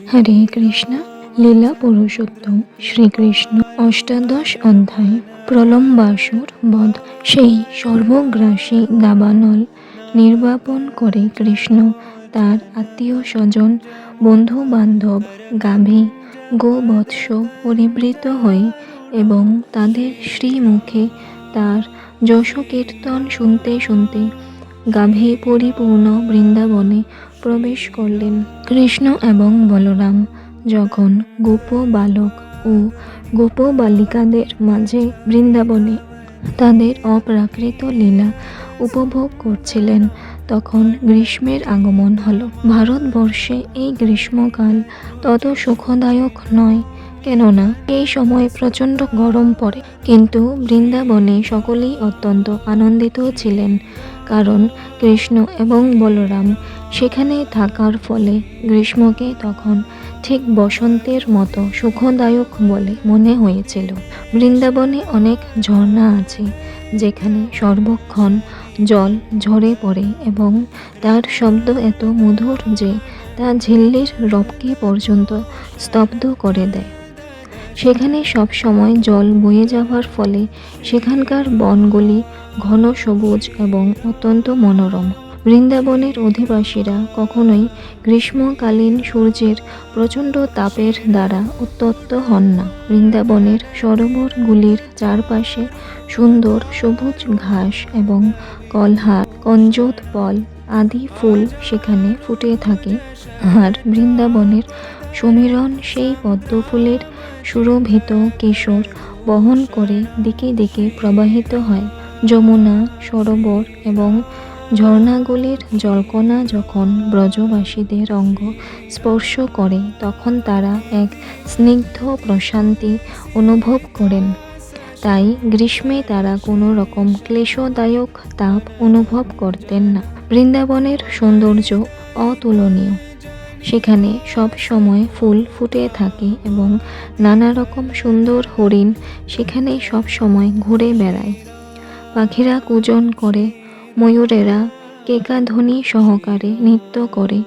হরে কৃষ্ণ। লীলা পুরুষোত্তম শ্রীকৃষ্ণ অষ্টাদশ অধ্যায় প্রলম্বাসুর বধ। সেই সর্বগ্রাসী দাবানল নির্বাপন করে কৃষ্ণ তার আত্মীয় স্বজন, বন্ধু বান্ধব, গাভী, গোবৎস পরিবৃত হয়ে এবং তাদের শ্রীমুখে তার যশ কীর্তন শুনতে শুনতে গাভী পরিপূর্ণ বৃন্দাবনে প্রবেশ করলেন। কৃষ্ণ এবং বলরাম যখন গোপ বালক ও গোপ বালিকাদের মাঝে বৃন্দাবনে তাদের অপ্রাকৃত লীলা উপভোগ করছিলেন, তখন গ্রীষ্মের আগমন হল। ভারতবর্ষে এই গ্রীষ্মকাল তত সুখদায়ক নয়, কেননা এই সময় প্রচণ্ড গরম পড়ে। কিন্তু বৃন্দাবনে সকলেই অত্যন্ত আনন্দিত ছিলেন, কারণ কৃষ্ণ এবং বলরাম সেখানে থাকার ফলে গ্রীষ্মকে তখন ঠিক বসন্তের মতো সুখদায়ক বলে মনে হয়েছিল। বৃন্দাবনে অনেক ঝর্ণা আছে, যেখানে সর্বক্ষণ জল ঝরে পড়ে এবং তার শব্দ এত মধুর যে তা ঝিল্লির রবকে পর্যন্ত স্তব্ধ করে দেয়। সেখানে সব সময় জল বয়ে যাওয়ার ফলে সেখানকার বনগুলি ঘন সবুজ এবং অত্যন্ত মনোরম। বৃন্দাবনের অধিবাসীরা কখনোই গ্রীষ্মকালীন সূর্যের প্রচণ্ড তাপের দ্বারা উত্তপ্ত হন না। বৃন্দাবনের সরোবরগুলির চারপাশে সুন্দর সবুজ ঘাস এবং কলহার, কঞ্জোৎপল আদি ফুল সেখানে ফুটে থাকে, আর বৃন্দাবনের সমীরণ সেই পদ্মফুলের সুরভিত কেশর বহন করে দিকে দিকে প্রবাহিত হয়। যমুনা, সরোবর এবং ঝর্ণাগুলির জলকণা যখন ব্রজবাসীদের অঙ্গ স্পর্শ করে, তখন তারা এক স্নিগ্ধ প্রশান্তি অনুভব করেন। তাই গ্রীষ্মে তারা কোনো রকম ক্লেশদায়ক তাপ অনুভব করতেন না। বৃন্দাবনের সৌন্দর্য অতুলনীয়। সেখানে সব সময় ফুল ফুটে থাকে এবং নানা রকম সুন্দর হরিণ সেখানে সব সময় ঘুরে বেড়ায়। পাখিরা কূজন করে, ময়ূরেরা কেকাধ্বনি সহকারে নৃত্য করে,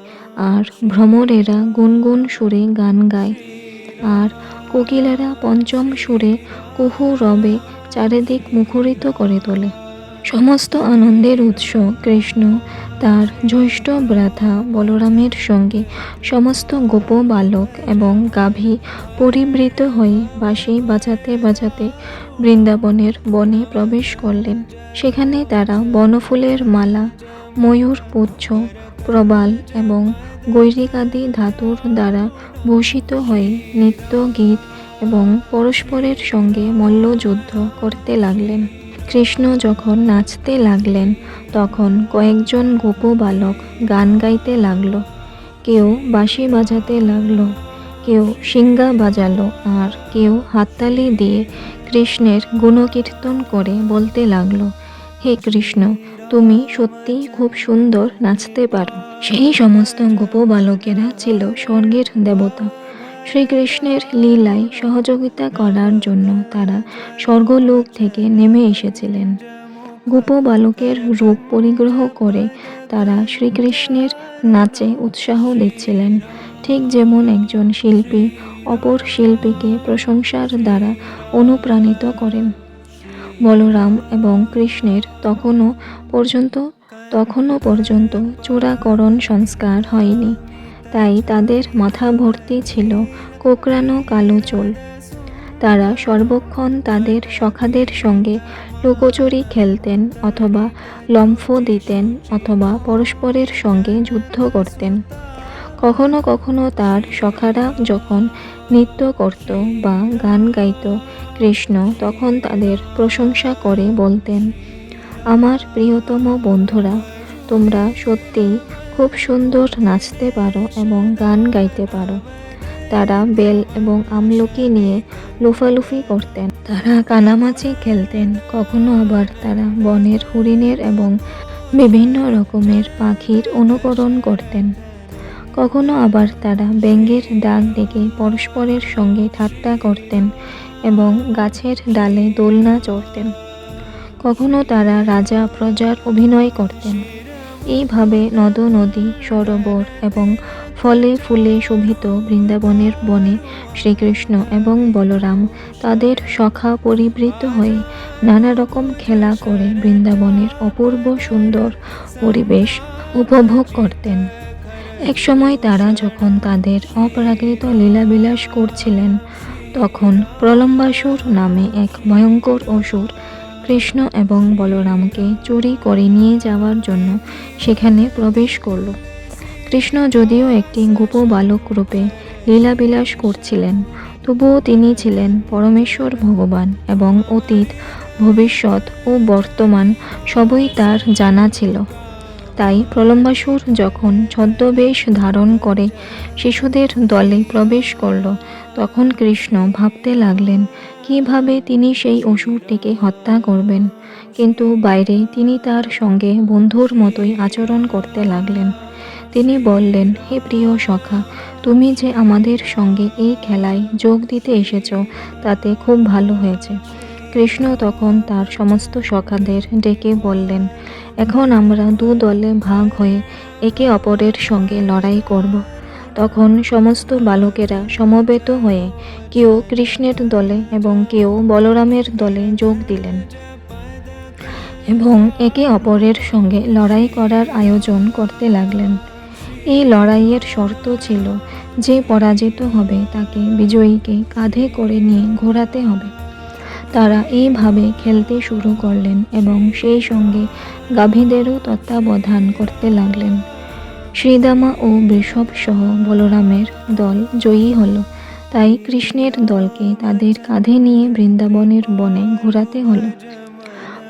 আর ভ্রমরেরা গুনগুন সুরে গান গায়, আর কোকিলেরা পঞ্চম সুরে কুহু রবে চারিদিক মুখরিত করে তোলে। সমস্ত আনন্দের উৎস কৃষ্ণ তার জ্যৈষ্ঠ ভ্রাতা বলরামের সঙ্গে সমস্ত গোপ বালক এবং গাভী পরিবৃত হয়ে বাঁশি বাজাতে বাজাতে বৃন্দাবনের বনে প্রবেশ করলেন। সেখানে তারা বনফুলের মালা, ময়ূর পুচ্ছ, প্রবাল এবং গৈরিকাদি ধাতুর দ্বারা ভূষিত হয়ে নৃত্য, গীত এবং পরস্পরের সঙ্গে মল্লযুদ্ধ করতে লাগলেন। কৃষ্ণ যখন নাচতে লাগলেন, তখন কয়েকজন গোপ বালক গান গাইতে লাগল। কেউ বাঁশি বাজাতে লাগলো, কেউ শিঙ্গা বাজালো, আর কেউ হাততালি দিয়ে কৃষ্ণের গুণকীর্তন করে বলতে লাগলো, হে কৃষ্ণ, তুমি সত্যিই খুব সুন্দর নাচতে পারো। সেই সমস্ত গোপ বালকেরা ছিল স্বর্গের দেবতা। শ্রীকৃষ্ণের লীলায় সহযোগিতা করার জন্য তারা স্বর্গলোক থেকে নেমে এসেছিলেন। গোপ বালকের রূপ পরিগ্রহ করে তারা শ্রীকৃষ্ণের নাচে উৎসাহ দিচ্ছিলেন, ঠিক যেমন একজন শিল্পী অপর শিল্পীকে প্রশংসার দ্বারা অনুপ্রাণিত করেন। বলরাম এবং কৃষ্ণের তখনও পর্যন্ত চূড়াকরণ সংস্কার হয়নি, তাই তাদের মাথা ভর্তি ছিল কোঁকড়ানো কালো চুল। তারা সর্বক্ষণ তাদের সখাদের সঙ্গে লুকোচুরি খেলতেন, অথবা লম্ফ দিতেন, অথবা পরস্পরের সঙ্গে যুদ্ধ করতেন। কখনো কখনো তার সখারা যখন নৃত্য করত বা গান গাইত, কৃষ্ণ তখন তাদের প্রশংসা করে বলতেন, আমার প্রিয়তম বন্ধুরা, তোমরা সত্যিই খুব সুন্দর নাচতে পারো এবং গান গাইতে পারো। তারা বেল এবং আমলকি নিয়ে লুফালুফি করতেন, তারা কানামাছি খেলতেন, কখনো আবার তারা বনের হরিণের এবং বিভিন্ন রকমের পাখির অনুকরণ করতেন। কখনো আবার তারা ব্যাঙের ডাক ডেকে পরস্পরের সঙ্গে ঠাট্টা করতেন এবং গাছের ডালে দোলনা চড়তেন। কখনো তারা রাজা প্রজার অভিনয় করতেন। এইভাবে নদ নদী, সরোবর এবং ফলে ফুলে শোভিত বৃন্দাবনের বনে শ্রীকৃষ্ণ এবং বলরাম তাদের সখা পরিবৃত হয়ে নানা রকম খেলা করে বৃন্দাবনের অপূর্ব সুন্দর পরিবেশ উপভোগ করতেন। একসময় তারা যখন তাদের অপ্রাকৃত লীলাবিলাস করছিলেন, তখন প্রলম্বাসুর নামে এক ভয়ঙ্কর অসুর কৃষ্ণ এবং বলরামকে চুরি করে নিয়ে যাওয়ার জন্য সেখানে প্রবেশ করল। কৃষ্ণ যদিও একটি গোপ বালক রূপে লীলাবিলাস করছিলেন, তবুও তিনি ছিলেন পরমেশ্বর ভগবান এবং অতীত, ভবিষ্যৎ ও বর্তমান সবই তার জানা ছিল। তাই প্রলম্বাসুর যখন ছদ্মবেশ ধারণ করে শিশুদের দলে প্রবেশ করল, তখন কৃষ্ণ ভাবতে লাগলেন কিভাবে তিনি সেই অসুরটিকে হত্যা করবেন। কিন্তু বাইরে তিনি তার সঙ্গে বন্ধুর মতোই আচরণ করতে লাগলেন। তিনি বললেন, হে প্রিয় সখা, তুমি যে আমাদের সঙ্গে এই খেলায় যোগ দিতে এসেছ, তাতে খুব ভালো হয়েছে। কৃষ্ণ তখন তার সমস্ত সখাদের ডেকে বললেন, এখন আমরা দু দলে ভাগ হয়ে একে অপরের সঙ্গে লড়াই করব। তখন সমস্ত বালকেরা সমবেত হয়ে কেউ কৃষ্ণের দলে এবং কেউ বলরামের দলে যোগ দিলেন এবং একে অপরের সঙ্গে লড়াই করার আয়োজন করতে লাগলেন। এই লড়াইয়ের শর্ত ছিল যে পরাজিত হবে তাকে বিজয়ীকে কাঁধে করে নিয়ে ঘোরাতে হবে। তারা এইভাবে খেলতে শুরু করলেন এবং সেই সঙ্গে গাভীদেরও তত্ত্বাবধান করতে লাগলেন। শ্রীদামা ও বৃষভ সহ বলরামের দল জয়ী হল, তাই কৃষ্ণের দলকে তাদের কাঁধে নিয়ে বৃন্দাবনের বনে ঘোরাতে হল।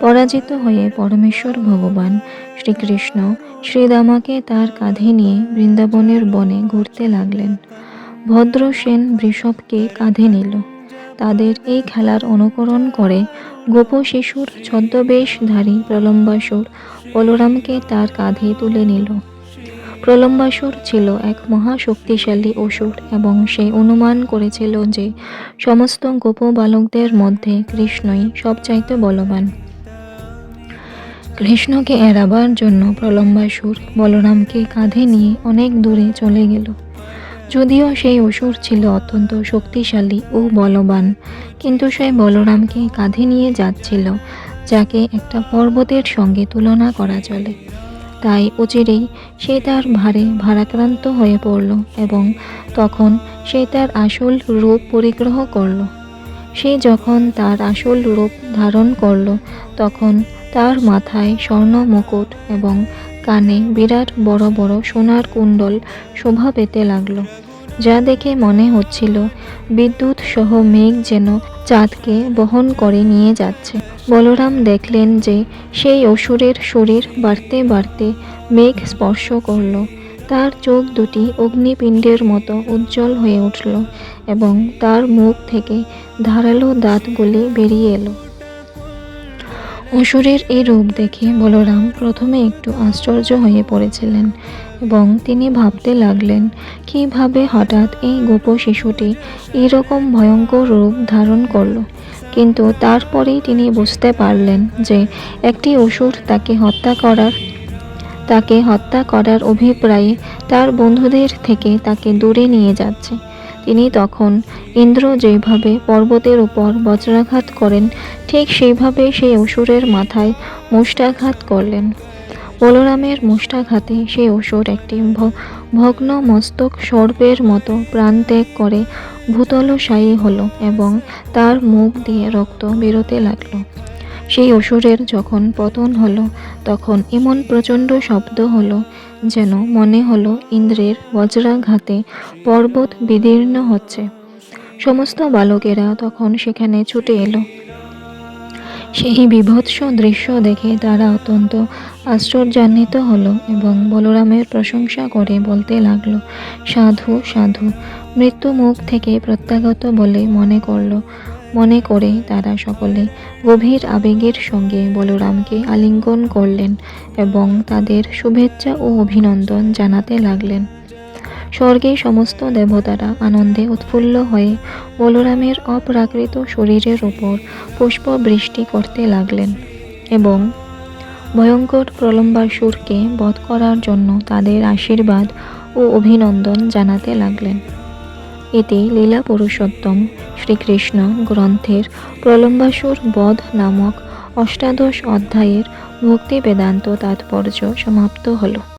পরাজিত হয়ে পরমেশ্বর ভগবান শ্রীকৃষ্ণ শ্রীদামাকে তার কাঁধে নিয়ে বৃন্দাবনের বনে ঘুরতে লাগলেন। ভদ্রসেন বৃষভকে কাঁধে নিল। তাদের এই খেলার অনুকরণ করে গোপ শিশুর ছদ্মবেশধারী প্রলম্বাসুর বলরামকে তার কাঁধে তুলে নিল। প্রলম্বাসুর ছিল এক মহাশক্তিশালী অসুর এবং সে অনুমান করেছিল যে সমস্ত গোপ বালকদের মধ্যে কৃষ্ণই সবচাইতে বলবান। কৃষ্ণকে এড়াবার জন্য প্রলম্বাসুর বলরামকে কাঁধে নিয়ে অনেক দূরে চলে গেল। যদিও সেই অসুর ছিল অত্যন্ত শক্তিশালী ও বলবান, কিন্তু সে বলরামকে কাঁধে নিয়ে যাচ্ছিল, যাকে একটা পর্বতের সঙ্গে তুলনা করা চলে। তাই অচিরেই সে তার ভারে ভারাক্রান্ত হয়ে পড়ল এবং তখন সে তার আসল রূপ পরিগ্রহ করল। সে যখন তার আসল রূপ ধারণ করল, তখন তার মাথায় স্বর্ণ মুকুট এবং কানে বিরাট বড় বড় সোনার কুণ্ডল শোভা পেতে লাগলো, যা দেখে মনে হচ্ছিল বিদ্যুৎ সহ মেঘ যেন চাঁদকে বহন করে নিয়ে যাচ্ছে। বলরাম দেখলেন যে সেই অসুরের শরীর বাড়তে বাড়তে মেঘ স্পর্শ করল। তার চোখ দুটি অগ্নিপিণ্ডের মতো উজ্জ্বল হয়ে উঠল এবং তার মুখ থেকে ধারালো দাঁতগুলি বেরিয়ে এলো। অসুরের এই রূপ দেখে বলরাম প্রথমে একটু আশ্চর্য হয়ে পড়েছিলেন এবং তিনি ভাবতে লাগলেন কিভাবে হঠাৎ এই গোপ শিশুটি এইরকম ভয়ঙ্কর রূপ ধারণ করল। কিন্তু তারপরেই তিনি বুঝতে পারলেন যে একটি অসুর তাকে হত্যা করার অভিপ্রায়ে তার বন্ধুদের থেকে তাকে দূরে নিয়ে যাচ্ছে। তিনি তখন ইন্দ্র যেভাবে পর্বতের উপর বজ্রাঘাত করেন, ঠিক সেইভাবে সেই অসুরের মাথায় মুষ্টাঘাত করলেন। বলরামের মুষ্টাঘাতে সেই অসুর একটি ভগ্ন মস্তক সর্পের মতো প্রাণ ত্যাগ করে ভূতলশায়ী হল এবং তার মুখ দিয়ে রক্ত বেরোতে লাগলো। সেই অসুরের যখন পতন হলো, তখন এমন প্রচণ্ড শব্দ হলো যেন মনে হলো ইন্দ্রের বজ্রাঘাতে পর্বত বিদীর্ণ হচ্ছে। সমস্ত বালকেরা তখন সেখানে ছুটে এলো। সেই বীভৎস দৃশ্য দেখে তারা অত্যন্ত আশ্চর্যান্বিত হলো এবং বলরামের প্রশংসা করে বলতে লাগলো, সাধু সাধু, মৃত্যু মুখ থেকে প্রত্যাগত বলে মনে করে তারা সকলে গভীর আবেগের সঙ্গে বলরামকে আলিঙ্গন করলেন এবং তাদের শুভেচ্ছা ও অভিনন্দন জানাতে লাগলেন। স্বর্গে সমস্ত দেবতারা আনন্দে উৎফুল্ল হয়ে বলরামের অপ্রাকৃত শরীরের উপর পুষ্প বৃষ্টি করতে লাগলেন এবং ভয়ঙ্কর প্রলম্বাসুরকে বধ করার জন্য তাদের আশীর্বাদ ও অভিনন্দন জানাতে লাগলেন। এতে লীলা পুরুষোত্তম শ্রীকৃষ্ণ গ্রন্থের প্রলম্বাসুর বধ নামক অষ্টাদশ অধ্যায়ের ভক্তি বেদান্ত তাৎপর্য সমাপ্ত হল।